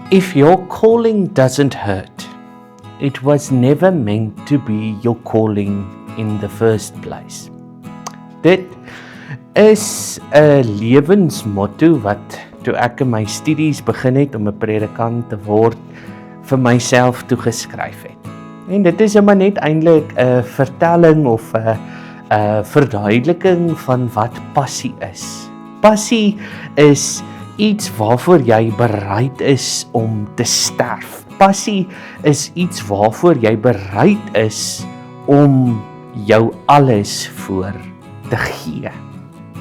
If your calling doesn't hurt, it was never meant to be your calling in the first place. Dit is 'n lewensmotto wat toe ek in my studies begin het om 'n predikant te word, vir myself toegeskryf het. En dit is maar net eintlik 'n vertelling of 'n verduideliking van wat passie is. Passie is iets waarvoor jy bereid is om te sterf. Passie is iets waarvoor jy bereid is om jou alles voor te gee.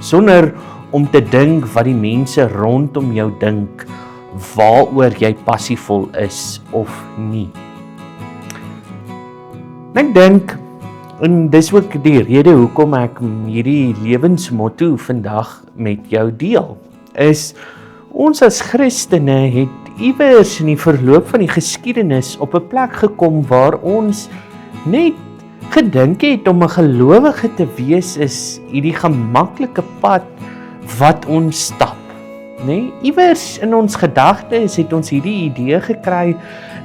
Sonder om te dink wat die mense rondom jou dink, waaroor jy passievol is of nie. Ek dink, en dis ook die rede hoekom ek hierdie lewensmotto vandag met jou deel, is ons as Christene het iewers in die verloop van die geskiedenis op 'n plek gekom waar ons net gedink het om 'n gelowige te wees is hierdie gemaklike pad wat ons stap. Nee, iewers in ons gedagtes het ons hierdie idee gekry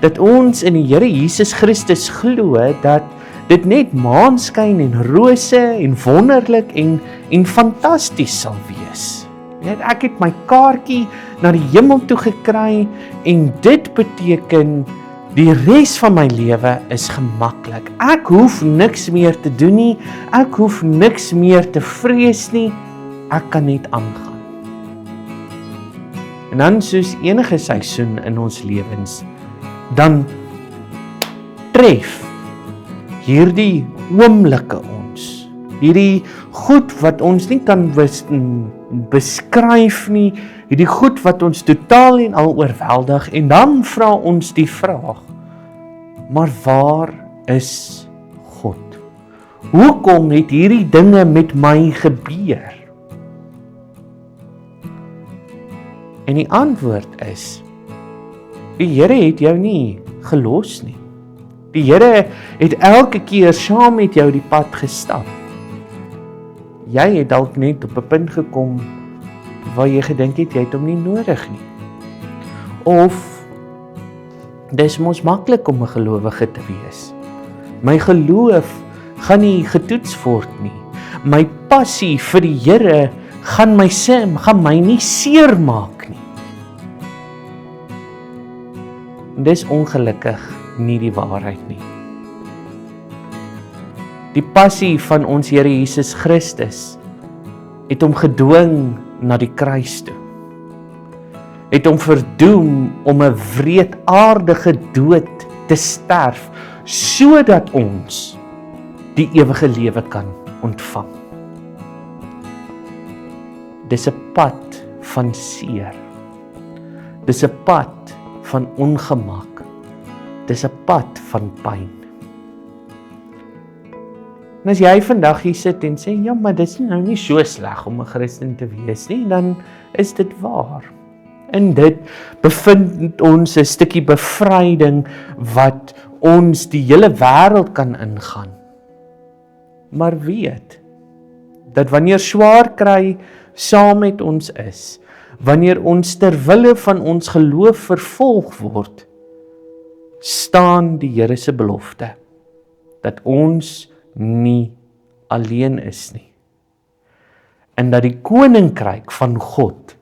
dat ons in die Here Jesus Christus glo dat dit net maanskyn en rose en wonderlik en fantasties sal wees. Ek het my kaartjie na die hemel toe gekry en dit beteken die res van my lewe is gemaklik. Ek hoef niks meer te doen nie, ek hoef niks meer te vrees nie, ek kan net aangaan. En dan soos enige seisoen in ons lewens, dan tref hierdie oomblikke ons, hierdie goed wat ons nie kan beskryf nie, hierdie goed wat ons totaal en al oorweldig, en dan vra ons die vraag, maar waar is God? Hoekom het hierdie dinge met my gebeur? En die antwoord is, die Here het jou nie gelos nie. Die Here het elke keer saam met jou die pad gestap. Jy het dalk net op 'n punt gekom waar jy gedink het jy het hom nie nodig nie. Of dis mos maklik om 'n gelowige te wees. My geloof gaan nie getoets word nie. My passie vir die Here gaan my nie seermaak nie. En dis ongelukkig nie die waarheid nie. Die passie van ons Here Jesus Christus het hom gedwing na die kruis toe. Het hom verdoem om 'n wreedaardige dood te sterf, sodat ons die ewige lewe kan ontvang. Dis 'n pad van seer. Dis 'n pad van ongemak. Dis 'n pad van pyn. En as jy vandag hier sit en sê, ja, maar dis nou nie so sleg om 'n Christen te wees nie, dan is dit waar. In dit bevind ons 'n stukkie bevryding wat ons die hele wêreld kan ingaan. Maar weet dat wanneer swaar kry saam met ons is, wanneer ons ter wille van ons geloof vervolg word, staan die Here se belofte dat ons nie alleen is nie. En dat die koninkryk van God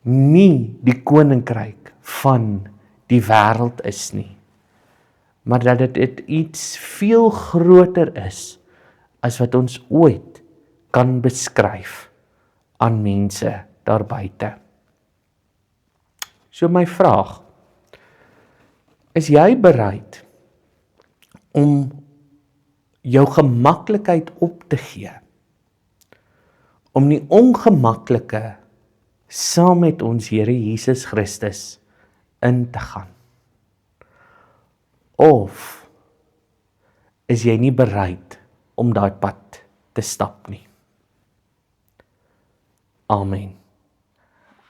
nie die koninkryk van die wêreld is nie, maar dat dit iets veel groter is as wat ons ooit kan beskryf aan mense daar buite. So my vraag, is jy bereid om jou gemaklikheid op te gee, om die ongemaklike saam met ons Here Jesus Christus in te gaan? Of is jy nie bereid om daai pad te stap nie? Amen.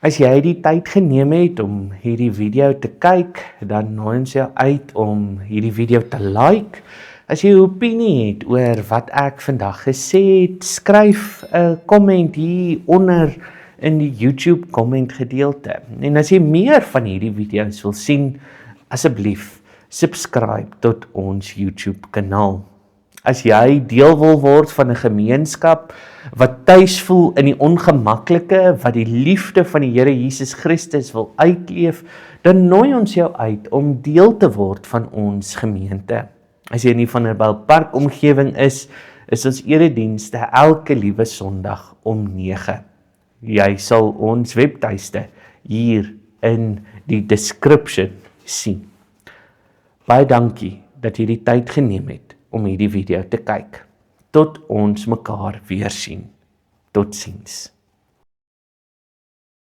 As jy die tyd geneem het om hierdie video te kyk, dan nooi ons jou uit om hierdie video te like. As jy 'n opinie het oor wat ek vandag gesê het, skryf 'n comment hier onder in die YouTube comment gedeelte. En as jy meer van hierdie video's wil sien, asseblief subscribe tot ons YouTube kanaal. As jy deel wil word van 'n gemeenskap wat tuis voel in die ongemaklike, wat die liefde van die Here Jesus Christus wil uitleef, dan nooi ons jou uit om deel te word van ons gemeente. As jy in die Vanderbijlpark omgewing is ons eredienste elke liewe Sondag om 9. Jy sal ons webtuiste hier in die description sien. Baie dankie dat jy die tyd geneem het om hierdie video te kyk. Tot ons mekaar weer sien. Totsiens.